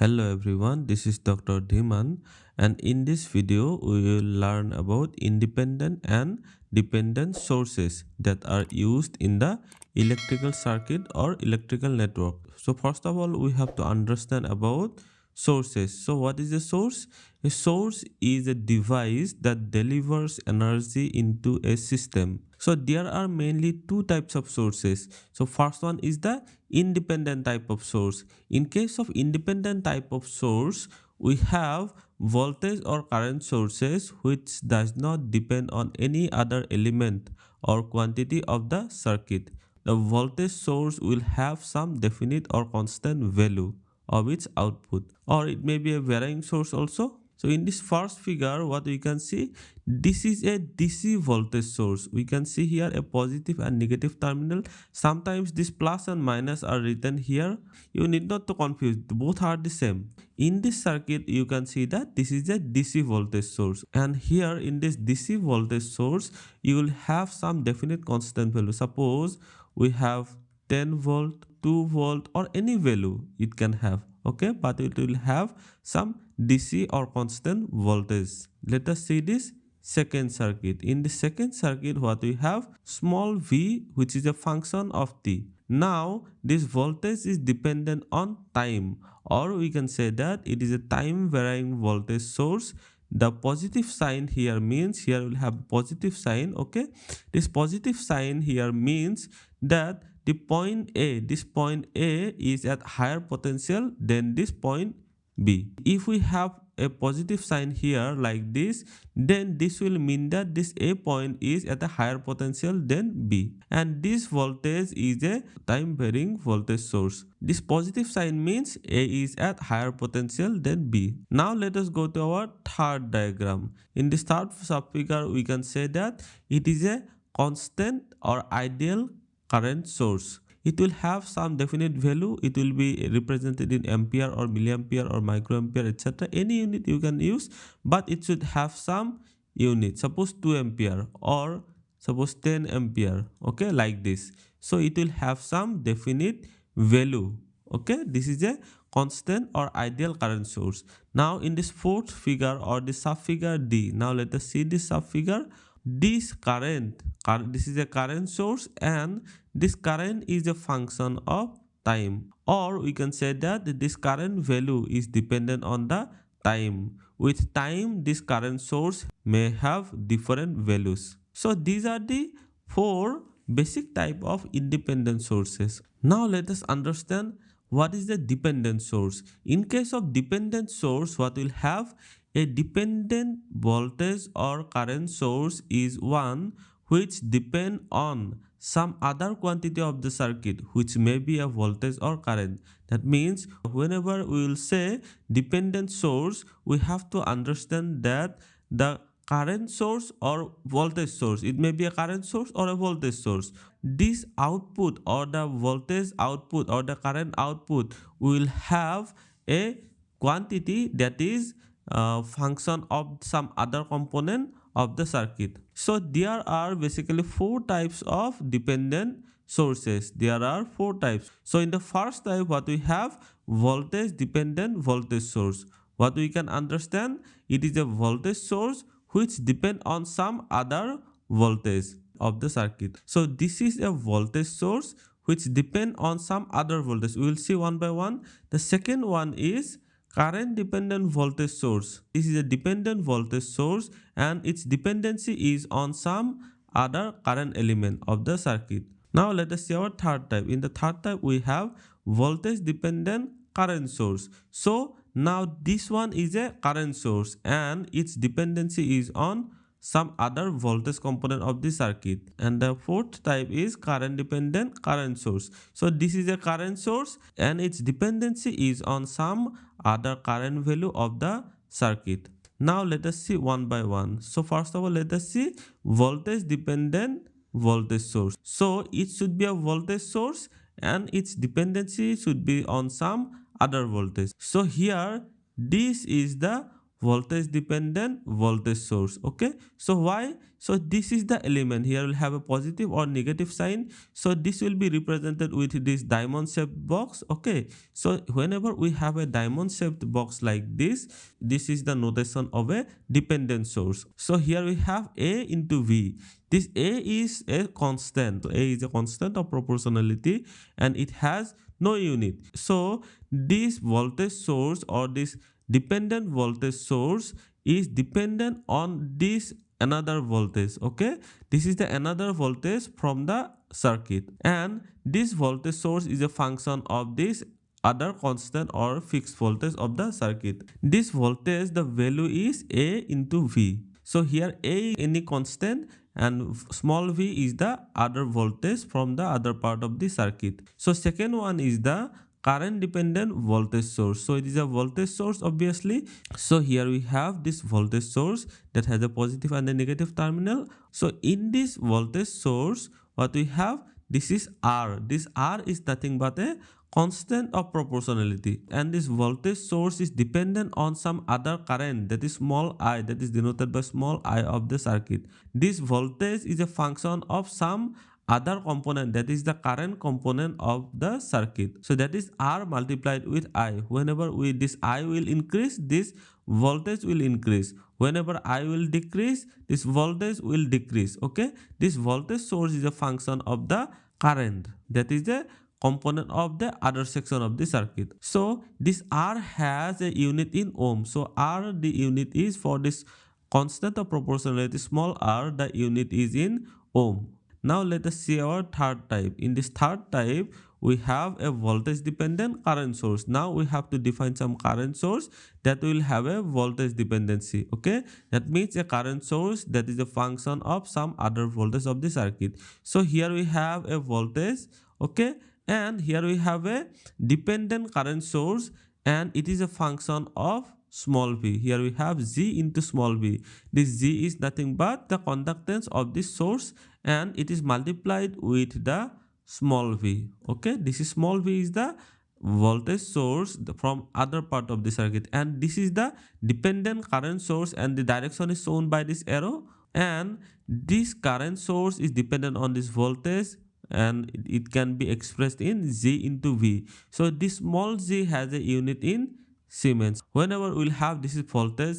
Hello everyone, this is Dr. Dhiman, and in this video we will learn about independent and dependent sources that are used in the electrical circuit or electrical network. So first of all we have to understand about sources. So what is a source? A source is a device that delivers energy into a system. So there are mainly two types of sources. So first one is the independent type of source. In case of independent type of source, we have voltage or current sources which does not depend on any other element or quantity of the circuit. The voltage source will have some definite or constant value of its output, or it may be a varying source also. So in this first figure, what we can see, this is a DC voltage source. We can see here a positive and negative terminal. Sometimes this plus and minus are written here. You need not to confuse, both are the same. In this circuit, you can see that this is a DC voltage source, and here in this DC voltage source, you will have some definite constant value. Suppose we have 10 volt, 2 volt, or any value it can have, okay, but it will have some DC or constant voltage. Let us see this second circuit. In the second circuit, what we have, small v, which is a function of t. Now this voltage is dependent on time, or we can say that it is a time varying voltage source. The positive sign here means here will have positive sign, okay. This positive sign here means that the point A, this point A is at higher potential than this point B. If we have a positive sign here like this, then this will mean that this A point is at a higher potential than B, and this voltage is a time varying voltage source. This positive sign means A is at higher potential than B. Now let us go to our third diagram. In this third subfigure, we can say that it is a constant or ideal current source. It will have some definite value. It will be represented in ampere or milliampere or microampere, etc. Any unit you can use, but it should have some unit. Suppose 2 ampere or suppose 10 ampere, okay, like this. So it will have some definite value, okay. This is a constant or ideal current source. Now in this fourth figure or the subfigure D, now let us see this subfigure. This current, this is a current source, and this current is a function of time, or we can say that this current value is dependent on the time. With time, this current source may have different values. So these are the four basic type of independent sources. Now let us understand what is the dependent source. In case of dependent source, what will have, a dependent voltage or current source is one which depend on some other quantity of the circuit, which may be a voltage or current. That means whenever we will say dependent source, we have to understand that the current source or voltage source, it may be a current source or a voltage source, this output or the voltage output or the current output will have a quantity that is a function of some other component of the circuit. So there are basically four types of dependent sources. There are four types. So in the first type, what we have, voltage dependent voltage source. What we can understand, it is a voltage source which depend on some other voltage of the circuit. So this is a voltage source which depend on some other voltage. We will see one by one. The second one is current dependent voltage source. This is a dependent voltage source, and its dependency is on some other current element of the circuit. Now let us see our third type. In the third type, we have voltage dependent current source. So now this one is a current source, and its dependency is on some other voltage component of the circuit. And the fourth type is current dependent current source. So this is a current source, and its dependency is on some other current value of the circuit. Now let us see one by one. So first of all, let us see voltage dependent voltage source. So it should be a voltage source, and its dependency should be on some other voltage. So here this is the voltage dependent voltage source. Okay, so why? So this is the element. Here will have a positive or negative sign, so this will be represented with this diamond shaped box. Okay, so whenever we have a diamond shaped box like this is the notation of a dependent source. So here we have A into V. This A is a constant. So A is a constant of proportionality and it has no unit. So this voltage source or this dependent voltage source is dependent on this another voltage. Okay, this is the another voltage from the circuit, and this voltage source is a function of this other constant or fixed voltage of the circuit. This voltage, the value is A into V. So here A is any constant and small v is the other voltage from the other part of the circuit. So second one is the current dependent voltage source. So it is a voltage source obviously. So here we have this voltage source that has a positive and a negative terminal. So in this voltage source, what we have, this is R. This R is nothing but a constant of proportionality, and this voltage source is dependent on some other current, that is small I, that is denoted by small I of the circuit. This voltage is a function of some other component, that is the current component of the circuit. So that is R multiplied with I. Whenever this I will increase, this voltage will increase. Whenever I will decrease, this voltage will decrease. Okay, this voltage source is a function of the current, that is the component of the other section of the circuit. So this R has a unit in ohm. So R, the unit is for this constant of proportionality small r, the unit is in ohm. Now let us see our third type. In this third type, we have a voltage dependent current source. Now we have to define some current source that will have a voltage dependency. Okay, that means a current source that is a function of some other voltage of the circuit. So here we have a voltage. Okay, and here we have a dependent current source and it is a function of small v. Here we have z into small v. This z is nothing but the conductance of this source and it is multiplied with the small v. Okay, this is small v is the voltage source from other part of the circuit, and this is the dependent current source and the direction is shown by this arrow, and this current source is dependent on this voltage and it can be expressed in z into v. So this small z has a unit in Siemens. Whenever we'll have this is voltage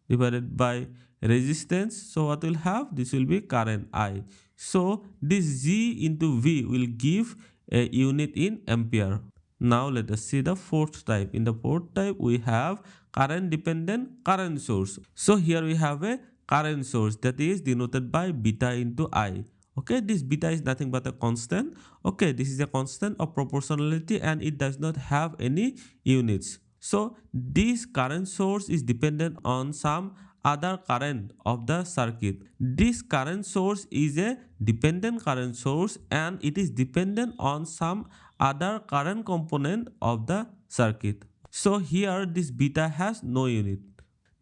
divided by resistance, so what we'll have, this will be current I. So this z into v will give a unit in ampere. Now let us see the fourth type. In the fourth type we have current dependent current source. So here we have a current source that is denoted by beta into I. Okay, this beta is nothing but a constant. Okay, this is a constant of proportionality and it does not have any units. So this current source is dependent on some other current of the circuit. This current source is a dependent current source and it is dependent on some other current component of the circuit. So here this beta has no unit.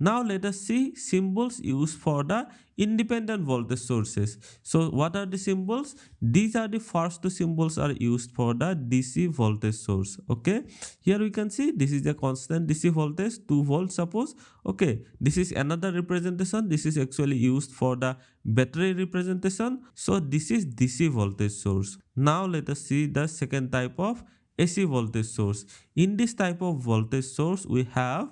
Now let us see symbols used for the independent voltage sources. So what are the symbols? These are the first two symbols are used for the DC voltage source. Okay, here we can see this is a constant DC voltage 2 volts suppose. Okay, this is another representation. This is actually used for the battery representation. So this is DC voltage source. Now let us see the second type of AC voltage source. In this type of voltage source we have,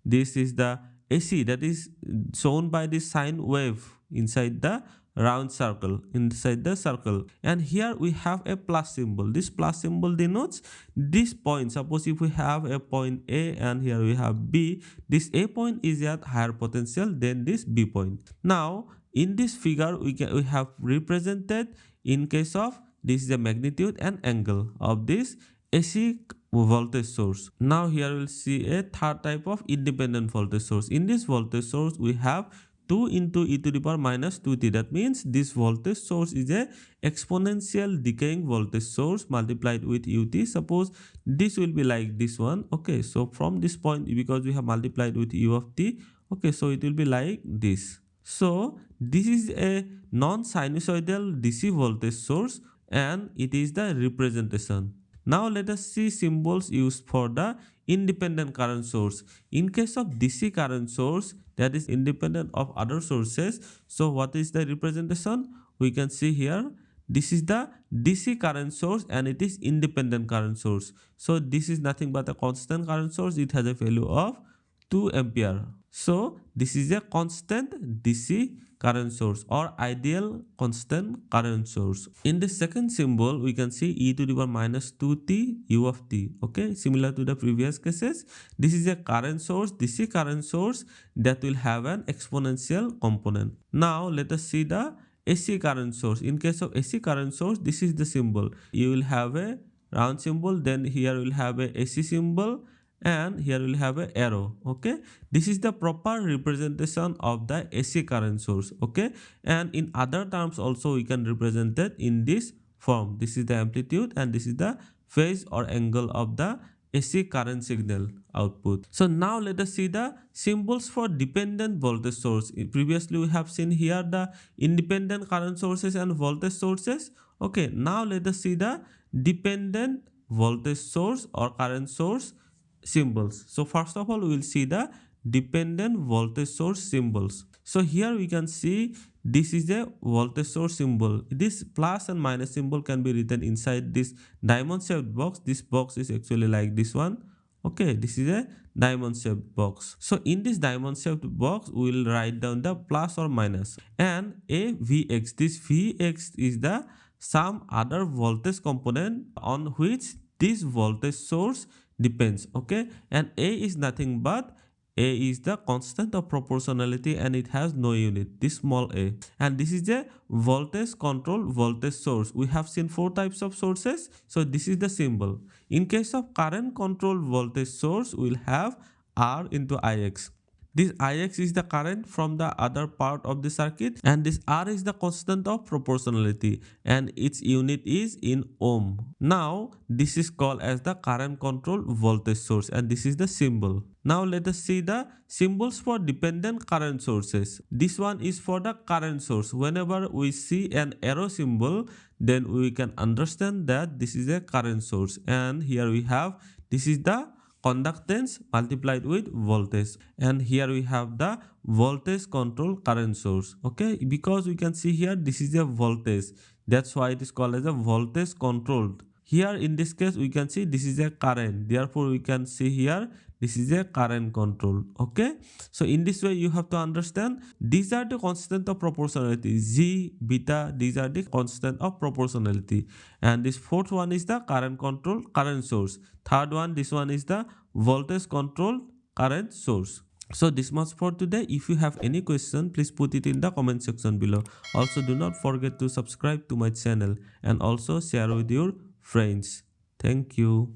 this is the AC that is shown by the sine wave inside the round circle, inside the circle, and here we have a plus symbol. This plus symbol denotes this point. Suppose if we have a point A and here we have B, this A point is at higher potential than this B point. Now in this figure we have represented in case of this is the magnitude and angle of this AC voltage source. Now here we'll see a third type of independent voltage source. In this voltage source we have 2 into e to the power minus 2t. That means this voltage source is a exponential decaying voltage source multiplied with ut. Suppose this will be like this one. Okay, so from this point, because we have multiplied with u of t, okay, so it will be like this. So this is a non-sinusoidal DC voltage source and it is the representation. Now let us see symbols used for the independent current source. In case of DC current source that is independent of other sources, so what is the representation? We can see here, this is the DC current source and it is independent current source. So this is nothing but a constant current source. It has a value of 2 ampere. So this is a constant DC current source or ideal constant current source. In the second symbol, we can see e to the power minus 2t u of t. Okay, similar to the previous cases. This is a current source, DC current source that will have an exponential component. Now let us see the AC current source. In case of AC current source, this is the symbol. You will have a round symbol, then here will have a AC symbol, and here we'll have a arrow. Okay, this is the proper representation of the AC current source. Okay, and in other terms also we can represent it in this form. This is the amplitude and this is the phase or angle of the AC current signal output. So now let us see the symbols for dependent voltage source. Previously we have seen here the independent current sources and voltage sources. Okay, now let us see the dependent voltage source or current source symbols. So first of all, we will see the dependent voltage source symbols. So here we can see this is a voltage source symbol. This plus and minus symbol can be written inside this diamond shaped box. This box is actually like this one. Okay, this is a diamond shaped box. So in this diamond shaped box, we will write down the plus or minus and a Vx. This Vx is the some other voltage component on which this voltage source depends. Okay, and a is nothing but a is the constant of proportionality and it has no unit, this small a. And this is a voltage control voltage source. We have seen 4 types of sources, so this is the symbol. In case of current control voltage source, we will have R into Ix. This Ix is the current from the other part of the circuit and this R is the constant of proportionality and its unit is in ohm. Now this is called as the current control voltage source and this is the symbol. Now let us see the symbols for dependent current sources. This one is for the current source. Whenever we see an arrow symbol, then we can understand that this is a current source, and here we have this is the conductance multiplied with voltage, and here we have the voltage control current source. Okay, because we can see here this is a voltage, that's why it is called as a voltage controlled. Here in this case we can see this is a current, therefore we can see here this is a current control. Okay, so in this way you have to understand these are the constant of proportionality, z, beta, these are the constant of proportionality, and this fourth one is the current control current source, third one, this one is the voltage control current source. So this much for today. If you have any question, please put it in the comment section below. Also do not forget to subscribe to my channel and also share with your friends. Thank you.